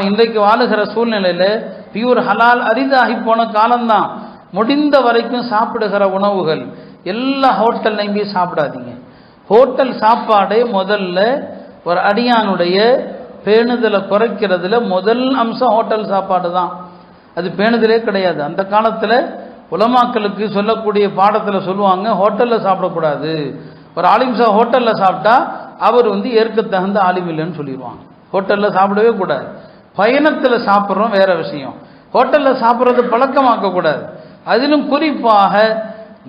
இன்றைக்கு வாழுகிற சூழ்நிலையில் பியூர் ஹலால் அரிதாகி போன காலம்தான். முடிந்த வரைக்கும் சாப்பிடுகிற உணவுகள் எல்லா ஹோட்டல்லையும் போய் சாப்பிடாதீங்க. ஹோட்டல் சாப்பாடே முதல்ல ஒரு அடியானுடைய பேணுதலை குறைக்கிறதுல முதல் அம்சம் ஹோட்டல் சாப்பாடு தான். அது பேணுதலே கிடையாது. அந்த காலத்தில் உலமாக்களுக்கு சொல்லக்கூடிய பாடத்தில் சொல்லுவாங்க, ஹோட்டலில் சாப்பிடக்கூடாது. ஒரு ஆலிம் சாஹ் ஹோட்டலில் சாப்பிட்டா அவர் ஏற்க தகுந்த ஆலிம் இல்லைன்னு சொல்லிடுவாங்க. ஹோட்டலில் சாப்பிடவே கூடாது. பயணத்தில் சாப்பிட்றோம் வேற விஷயம், ஹோட்டலில் சாப்பிட்றது பழக்கமாக்கக்கூடாது. அதிலும் குறிப்பாக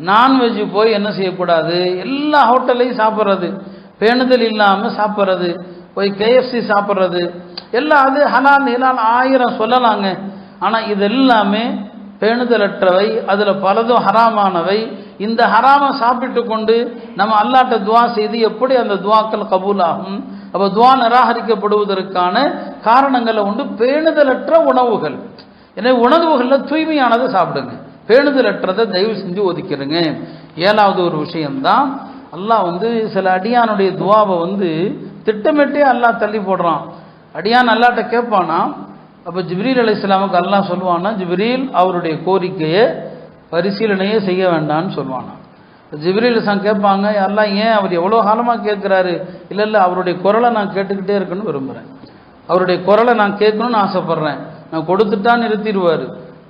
நான்வெஜ் போய் என்ன செய்யக்கூடாது, எல்லா ஹோட்டல்லையும் சாப்பிட்றது, பேணுதல் இல்லாமல் சாப்பிட்றது, போய் KFC சாப்பிட்றது எல்லாம் அது ஹலால் ஹலால் 1000 சொல்லலாங்க. ஆனால் இது எல்லாமே பேணுதலற்றவை, அதில் பலதும் ஹராமானவை. இந்த ஹராமை சாப்பிட்டு கொண்டு நம்ம அல்லாட்ட துவா செய்து எப்படி அந்த துவாக்கள் கபூல் ஆகும்? அப்போ துவா நிராகரிக்கப்படுவதற்கான காரணங்களை உண்டு பேணுதலற்ற உணவுகள். எனவே உணவுகளில் தூய்மையானதை சாப்பிடுங்க, பேணுதலற்றதை தயவு செஞ்சு ஒதுக்கிடுங்க. 7வது ஒரு விஷயம்தான், அல்லாஹ் சில அடியானுடைய துவாவை திட்டமிட்டே அல்லாஹ் தள்ளி போடுறான். அடியான் அல்லாட்ட கேட்பானா, அப்போ ஜிப்ரீல் அலைஹிஸ்ஸலாமுக்கு அல்லாஹ் சொல்லுவானா, ஜிப்ரீல் அவருடைய கோரிக்கையை பரிசீலனையே செய்ய வேண்டான்னு சொல்லுவானா. ஜிப்ரீல் கேட்பாங்க, அல்லாஹ் ஏன் அவர் எவ்வளோ காலமாக கேட்குறாரு? இல்லை அவருடைய குரலை நான் கேட்டுக்கிட்டே இருக்கணும்னு விரும்புகிறேன், அவருடைய குரலை நான் கேட்கணும்னு ஆசைப்பட்றேன். நான் கொடுத்துட்டா நிறுத்திடுவார்,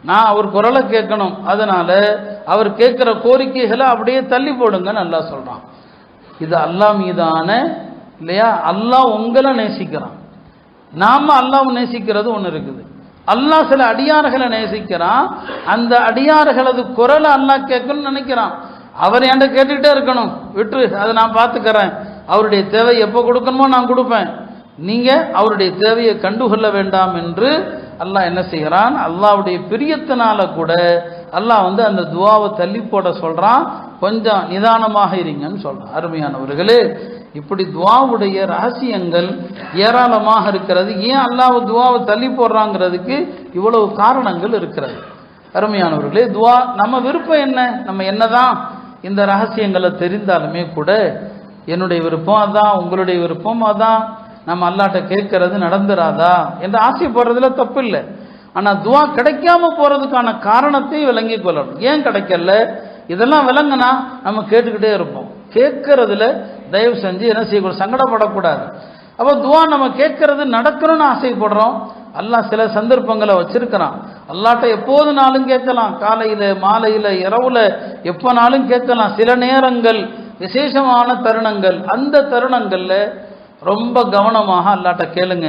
நான் அவர் குரலை கேட்கணும். அதனால் அவர் கேட்குற கோரிக்கைகளை அப்படியே தள்ளி போடுங்கன்னு அல்லாஹ் சொல்கிறான். இது அல்லாஹ் மீதான இல்லையா? அல்லாஹ் உங்களை நேசிக்கிறான், நாம அல்லாஹ் நேசிக்கிறது ஒன்று இருக்குது. அல்லாஹ் சில அடியார்களை நேசிக்கிறான், அந்த அடியார்களது குரலை அல்லாஹ் கேட்கணும்னு நினைக்கிறான். அவர் என்கிட்ட கேட்டுக்கிட்டே இருக்கணும், விட்டுரு அதை நான் பார்த்துக்கிறேன், அவருடைய தேவை எப்போ கொடுக்கணுமோ நான் கொடுப்பேன், நீங்கள் அவருடைய தேவையை கண்டுகொள்ள வேண்டாம் என்று அல்லாஹ் என்ன செய்கிறான்? அல்லாஹ்வுடைய பிரியத்தினால கூட அல்லாஹ் அந்த துவாவை தள்ளி போட சொல்கிறான், கொஞ்சம் நிதானமாக இருங்கன்னு சொல்கிறான். அருமையானவர்களே, இப்படி துவாவுடைய ரகசியங்கள் ஏராளமாக இருக்கிறது. ஏன் அல்லாஹ் துவாவை தள்ளி போடுறாங்கிறதுக்கு இவ்வளவு காரணங்கள் இருக்கிறது. அருமையானவர்களே, துவா நம்ம விருப்பம் என்ன? நம்ம என்னதான் இந்த ரகசியங்களை தெரிந்தாலுமே கூட என்னுடைய விருப்பம் அதான், உங்களுடைய விருப்பம் அதான், நம்ம அல்லாட்ட கேட்கறது நடந்துராதா என்று ஆசைப்படுறதுல தப்பு இல்லை. ஆனால் துவா கிடைக்காம போறதுக்கான காரணத்தை விளங்கி கொள்ளணும். ஏன் கிடைக்கல இதெல்லாம் விளங்குனா நம்ம கேட்டுக்கிட்டே இருப்போம். கேட்கறதுல தயவு செஞ்சு என்ன செய்யக்கூடாது, சங்கடப்படக்கூடாது. அப்போ துவா நம்ம கேட்கறது நடக்கணும்னு ஆசைப்படுறோம். அல்லாஹ் சில சந்தர்ப்பங்களை வச்சிருக்கிறான். அல்லாட்ட எப்போதுனாலும் கேட்கலாம், காலையில் மாலையில் இரவுல எப்போனாலும் கேட்கலாம். சில நேரங்கள் விசேஷமான தருணங்கள், அந்த தருணங்களில் ரொம்ப கவனமாக அல்லாட்ட கேளுங்க.